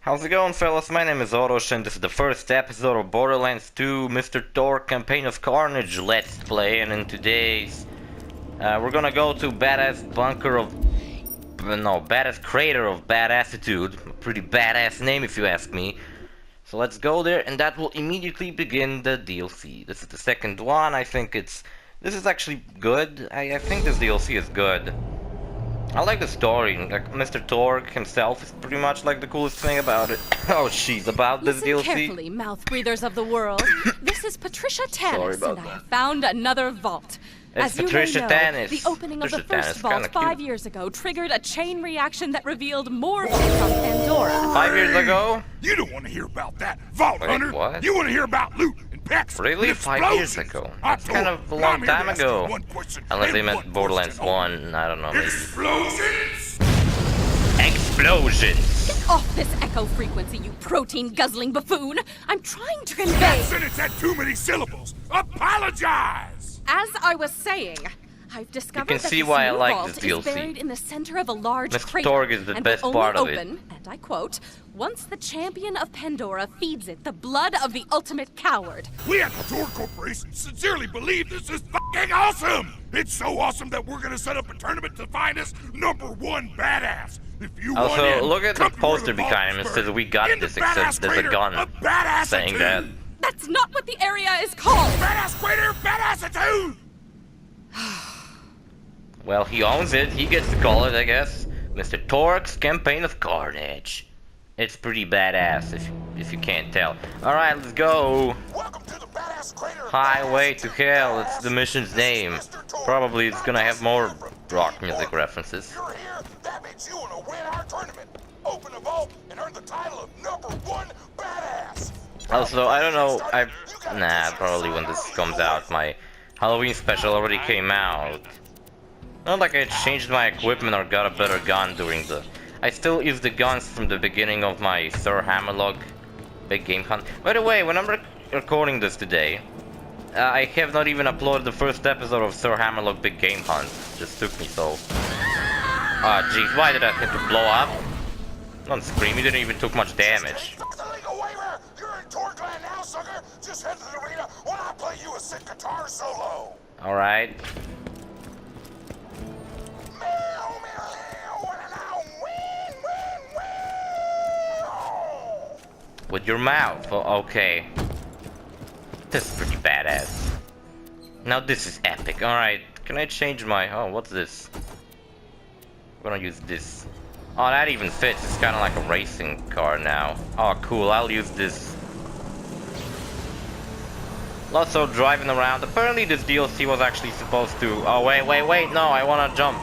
How's it going, fellas? My name is OrosZ, and this is the first episode of Borderlands 2 Mr. Torgue Campaign of Carnage Let's Play, and in today's we're gonna go to Badass Crater of Badassitude. A pretty badass name if you ask me. So let's go there, and that will immediately begin the DLC. This is the second one. I think this is actually good. I think this DLC is good. I like the story. Like, Mr. Torgue himself is pretty much like the coolest thing about it. Oh, she's about this DLC. Listen carefully, mouth breathers of the world. This is Patricia Tannis, and I that. have found another vault. It's As you Patricia may know, Tannis. the opening of the Patricia first Tannis, vault kinda 5 cute. years ago triggered a chain reaction that revealed more vaults on Pandora. 5 years ago? You don't want to hear about that, Vault Wait, Hunter. what? You want to hear about loot and packs. Really? And 5 years explosions. ago? I That's told kind you, of a I'm long here to time ask you ago. one question Unless and they meant one Borderlands question only. 1, I don't know, maybe. Explosions! Explosions! Get off this echo frequency, you protein-guzzling buffoon! I'm trying to That convey... sentence had too many syllables. Apologize! As I was saying, I've discovered can that see this why I new like vault this is DLC. buried in the center of a large Mr. crater, Torgue is the and best will only part of it. open, and I quote, "once the champion of Pandora feeds it the blood of the ultimate coward." We at the Torgue Corporation sincerely believe this is fucking awesome! It's so awesome that we're gonna set up a tournament to find us #1 badass. If you want Also, in, look at the come to where poster the vault behind him. is It says, buried. "We got In the this," except badass there's a crater gun of badassitude. saying that. That's not what the area is called! Badass crater, badassitude! Well, he owns it. He gets to call it, I guess. Mr. Torgue's Campaign of Carnage. It's pretty badass, if you can't tell. Alright, let's go. Welcome to the badass crater. Highway to Hell, it's the mission's name. Probably it's gonna have more rock music references. You're here, that means you want to win our tournament. Open a vault and earn the title of #1 badass. Also, I don't know, probably when this comes out, my Halloween special already came out. Not like I changed my equipment or got a better gun during the... I still use the guns from the beginning of my Sir Hammerlock Big Game Hunt. By the way, when I'm recording this today, I have not even uploaded the first episode of Sir Hammerlock Big Game Hunt. Just took me so... Ah, jeez, why did I have to blow up? Don't scream, you didn't even took much damage. The legal waiver. You're in Torgue land now, sucker. Just head to the arena while I play you a sick guitar solo. Alright. With your mouth, oh, okay. This is pretty badass. Now this is epic. Alright, can I change my... Oh, what's this? I'm gonna use this. Oh, that even fits. It's kind of like a racing car now. Oh, cool. I'll use this. Lots of driving around. Apparently this DLC was actually supposed to... Oh, wait. No, I wanna jump.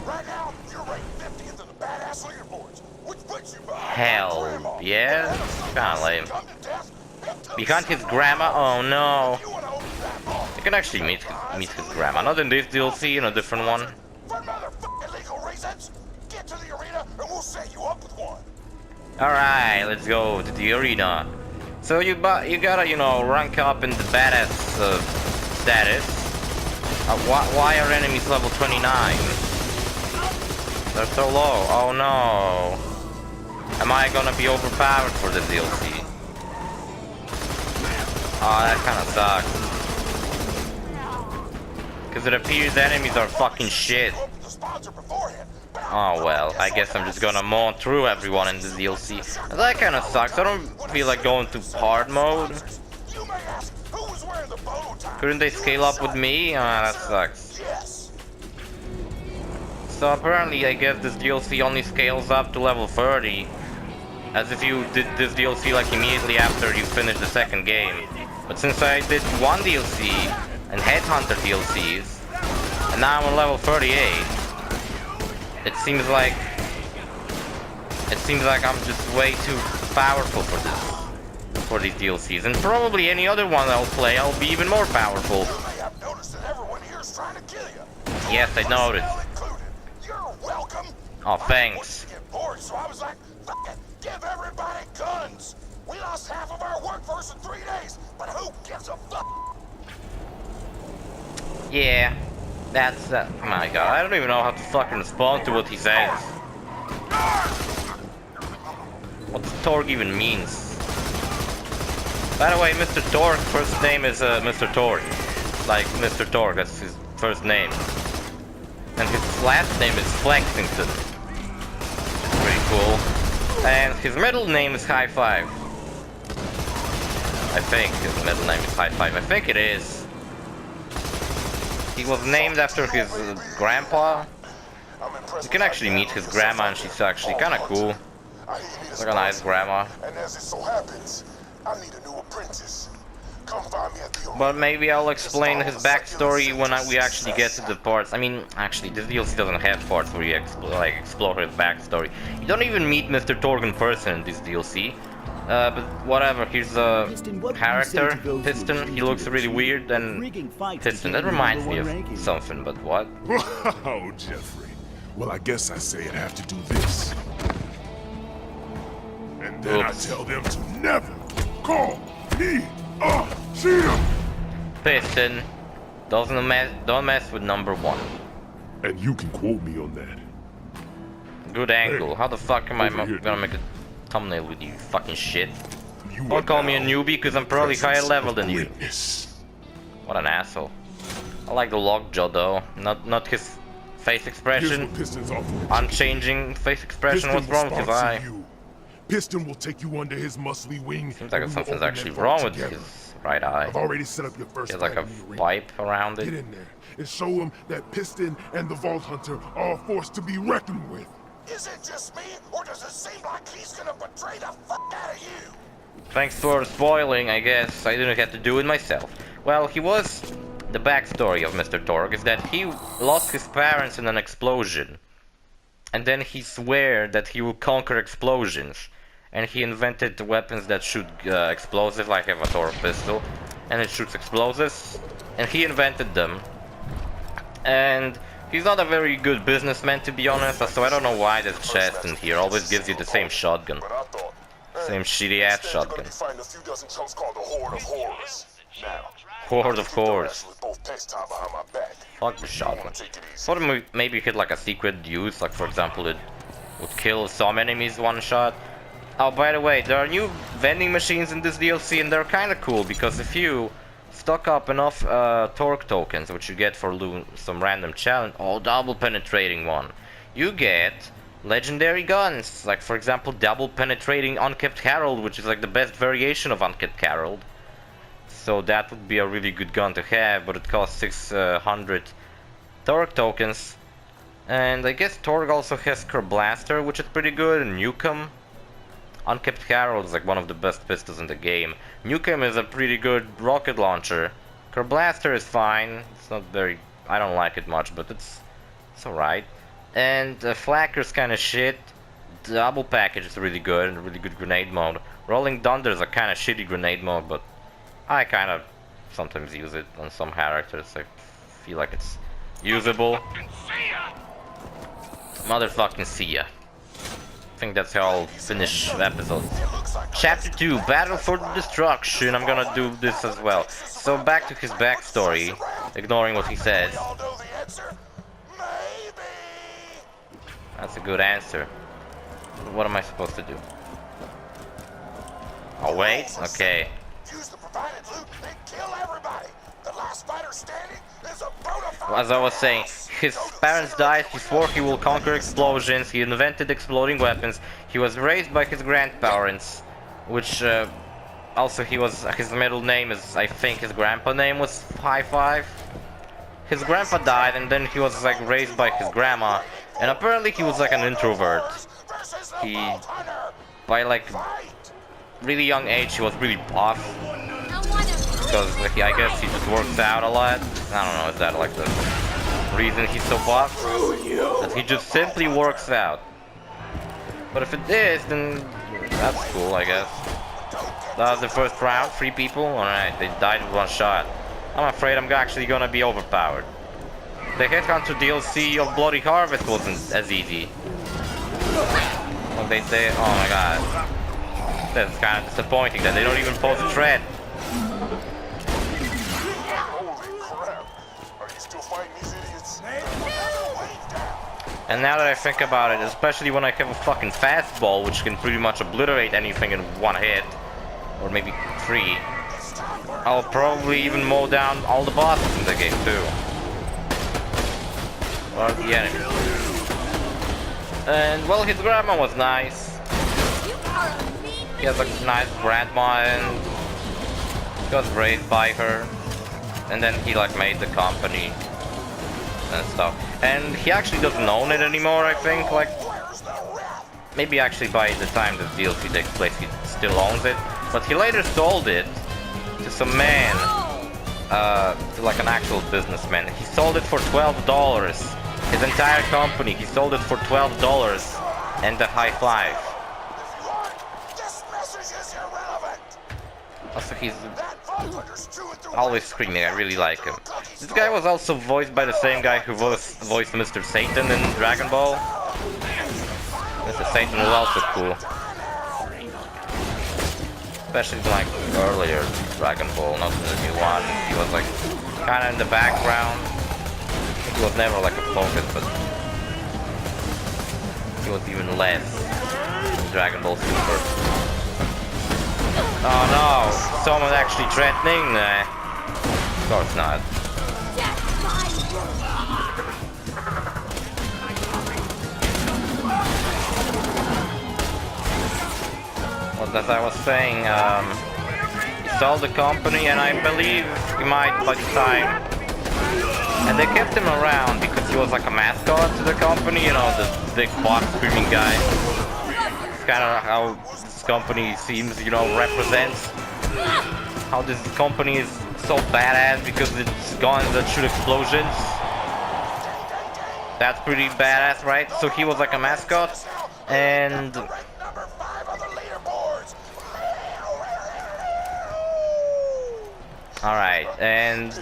Right now, you're ranked 50th in the badass leaderboards, which puts you behind Hell, yeah? Kinda lame. Behind his grandma? Oh, no. You can actually meet his grandma. Not in this DLC, in a different one. For motherfucking legal reasons, get to the arena and we'll set you up with one. Alright, let's go to the arena. So you gotta, rank up in the badass status. Why are enemies level 29? They're so low. Oh no. Am I gonna be overpowered for the DLC? Oh, that kinda sucks. Because it appears enemies are fucking shit. Oh well, I guess I'm just gonna mow through everyone in the DLC. That kinda sucks. I don't feel like going to hard mode. Couldn't they scale up with me? Ah, that sucks. So apparently I guess this DLC only scales up to level 30. As if you did this DLC like immediately after you finish the second game. But since I did one DLC and Headhunter DLCs, and now I'm on level 38, it seems like I'm just way too powerful for these DLCs. And probably any other one I'll play, I'll be even more powerful. Yes, I noticed. Oh, thanks. So I was like, fuck it, give everybody guns. We lost half of our workforce in 3 days, but who gives a fuck? Yeah, that's my god, I don't even know how to fucking respond to what he says. what Torgue even means. By the way, Mr. Torgue, first name is Mr. Torgue. Like Mr. Torgue, that's his first name. And his last name is Flexington. Pretty cool. And his middle name is High Five. I think his middle name is High Five. I think it is. He was named after his grandpa. You can actually meet his grandma, and she's actually kind of cool. Like a nice grandma. And as it so happens, I need a new apprentice. Come find me at the But maybe I'll explain his backstory when we actually get to the parts. I mean, actually, this DLC doesn't have parts where you explore his backstory. You don't even meet Mr. Torgue in person in this DLC. But whatever, here's a character, Piston. He looks really weird, and Piston, that reminds me of something, but what? Oh, Jeffrey. Well, I guess I say I have to do this. And then I tell them to never call me a cheater. Piston, don't mess with number 1. And you can quote me on that. Good angle. Hey, How the fuck am I over here, gonna make a thumbnail with you fucking shit? You Don't call me a now newbie because I'm probably higher level than you. witness. What an asshole. I like the lockjaw though, not his face Here's expression. what Piston's offering. Unchanging face expression. Piston What's will wrong with his sponsor eye? you. Piston will take you under his muscly wing. Seems like and we will something's open actually that wrong vault with together. his right eye. I've already set up your first He has like a fight in the arena. pipe around Get it. in there and show him that Piston and the Vault Hunter are a force to be reckoned with. Is it just me, or does it seem like he's gonna betray the fuck out of you? Thanks for spoiling, I guess. I didn't have to do it myself. Well, the backstory of Mr. Torgue is that he lost his parents in an explosion. And then he swore that he will conquer explosions. And he invented weapons that shoot explosives, like I have a Torgue pistol. And it shoots explosives. And he invented them. And he's not a very good businessman, to be honest, so I don't know why this chest in here always gives you the same shotgun. But I thought, Same shitty ass instead you're gonna shotgun. be fighting a few dozen chumps called the Horde of Horrors. Now, Horde of Horrors. with both pants tied behind my back. Fuck the shotgun. Take it easy. Thought it maybe hit like a secret use, like for example it would kill some enemies one shot. Oh, by the way, there are new vending machines in this DLC and they're kinda cool because if you stock up enough Torque tokens, which you get for some random challenge, double penetrating one, you get legendary guns, like for example double penetrating Unkept Herald, which is like the best variation of Unkept Herald. So that would be a really good gun to have, but it costs 600 Torque tokens. And I guess Torgue also has Blaster, which is pretty good, and Nukem. Unkept Herald is like one of the best pistols in the game. Nukem is a pretty good rocket launcher. Blaster is fine. It's not very... I don't like it much, but it's alright. And Flakker's kinda shit. Double package is really good, and really good grenade mode. Rolling Thunder is a kinda shitty grenade mode, but I kinda sometimes use it on some characters. I feel like it's usable. Motherfucking see ya. I think that's how I'll finish the episode. Chapter 2, Battle for the Destruction. I'm gonna do this as well. So back to his backstory, ignoring what he says. Y'all know the answer? Maybe. That's a good answer. What am I supposed to do? Oh wait, okay. Use the provided loot and kill everybody. The last fighter standing is a bona fide. As I was saying, his parents died before he will conquer explosions. He invented exploding weapons. He was raised by his grandparents, which also his middle name is, I think his grandpa name was High Five. His grandpa died and then he was like raised by his grandma, and apparently he was like an introvert. He, by like really young age, he was really buff. Because I guess he just works out a lot. I don't know, is that like the reason he's so buff? That he just simply works out. But if it is, then that's cool, I guess. That was the first round, 3 people. Alright, they died with 1 shot. I'm afraid I'm actually gonna be overpowered. The Headhunter DLC of Bloody Harvest wasn't as easy. Well, they say, oh my god. That's kind of disappointing that they don't even pose a threat. Holy crap. Are you still fighting these idiots? And now that I think about it, especially when I have a fucking fastball, which can pretty much obliterate anything in one hit, or maybe 3, I'll probably even mow down all the bosses in the game too. Or the enemies. And well, his grandma was nice. He has a nice grandma and he was raised by her. And then he like made the company and stuff. And he actually doesn't own it anymore, I think. Like, maybe actually by the time the DLC takes place he still owns it. But he later sold it to some man, to like an actual businessman. He sold it for $12. His entire company, he sold it for $12 and a high five. Also, he's always screaming, I really like him. This guy was also voiced by the same guy who voiced Mr. Satan in Dragon Ball. Mr. Satan was also cool. Especially like earlier Dragon Ball, not in the new one. He was like kinda in the background. He was never like a focus, but he was even less in Dragon Ball Super. Oh no! Someone actually threatening? Nah. Of course not. Well, as I was saying, he sold the company, and I believe he might by the time. And they kept him around because he was like a mascot to the company, you know, the big box screaming guy. It's kind of how this company seems, you know, represents how this company is so badass because it's guns that shoot explosions. That's pretty badass, right? So he was like a mascot, and alright, and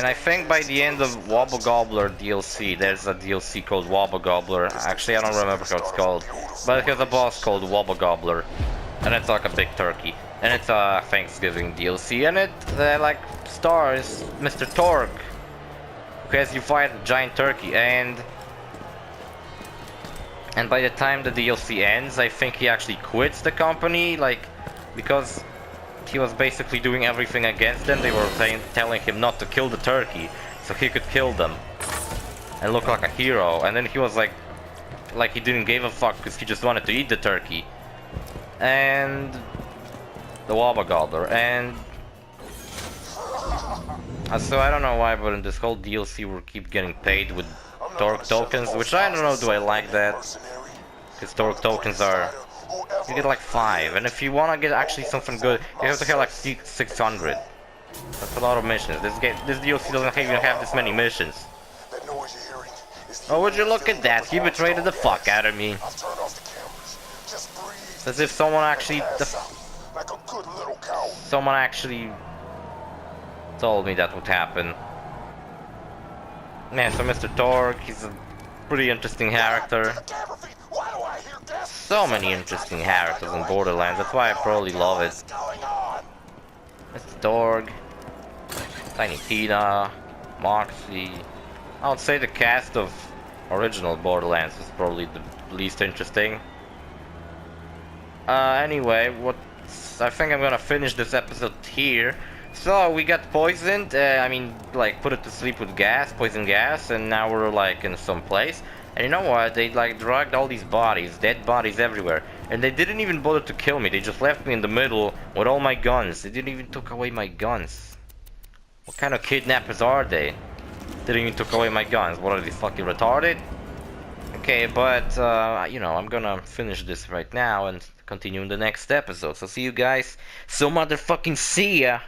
I think by the end of Wobble Gobbler DLC, there's a DLC called Wobble Gobbler. Actually, I don't remember how it's called, but there's a boss called Wobble Gobbler, and it's like a big turkey, and it's a Thanksgiving DLC, and it like stars Mr. Torgue, who has you fight a giant turkey, and by the time the DLC ends, I think he actually quits the company, like, because he was basically doing everything against them. They were telling him not to kill the turkey, so he could kill them and look like a hero. And then he was like he didn't give a fuck because he just wanted to eat the turkey. And the Wobble Gobbler. And so I don't know why, but in this whole DLC we'll keep getting paid with Torgue tokens, which I don't know, do I like that? Because Torgue tokens are, you get like 5, and if you want to get actually something good, you have to have like 600. That's a lot of missions. This DLC doesn't even have this many missions. Oh, would you look at that? He betrayed the fuck out of me. It's as if someone actually told me that would happen. Man, so Mr. Torgue, he's a pretty interesting character. So many interesting characters in Borderlands, that's why I probably love it. Mr. Torgue, Tiny Tina, Moxie. I would say the cast of original Borderlands is probably the least interesting. Anyway, I think I'm gonna finish this episode here. So we got poisoned, I mean, like, put it to sleep with gas, poison gas, and now we're like in some place. And you know what, they like dragged all these bodies, dead bodies everywhere, and they didn't even bother to kill me. They just left me in the middle with all my guns. They didn't even took away my guns. What kind of kidnappers are they? Didn't even took away my guns. What, are they fucking retarded? Okay, but you know, I'm gonna finish this right now and continue in the next episode. So see you guys. So motherfucking see ya.